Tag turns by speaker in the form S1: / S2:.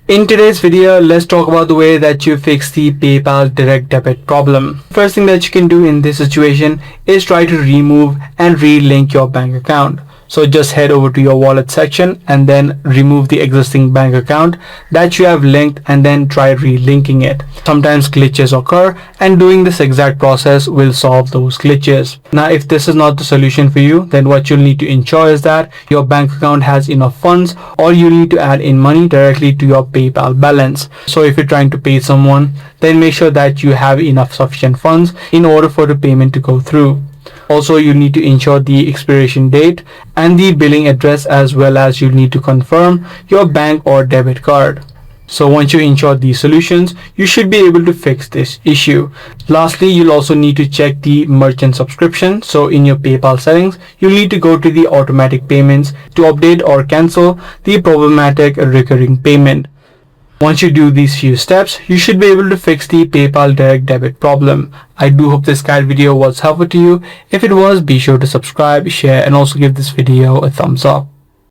S1: In today's video, let's talk about the way that you fix the PayPal direct debit problem. First thing that you can do in this situation is try to remove and relink your bank account. So just head over to your wallet section and then remove the existing bank account that you have linked and then try relinking it. Sometimes glitches occur and doing this exact process will solve those glitches. Now, if this is not the solution for you, then what you'll need to ensure is that your bank account has enough funds, or you need to add in money directly to your PayPal balance. So if you're trying to pay someone, then make sure that you have enough sufficient funds in order for the payment to go through. Also, you need to ensure the expiration date and the billing address, as well as you need to confirm your bank or debit card. So once you ensure these solutions, you should be able to fix this issue. Lastly, you'll also need to check the merchant subscription. So in your PayPal settings, you'll need to go to the automatic payments to update or cancel the problematic recurring payment. Once you do these few steps, you should be able to fix the PayPal direct debit problem. I do hope this guide video was helpful to you. If it was, be sure to subscribe, share, and also give this video a thumbs up.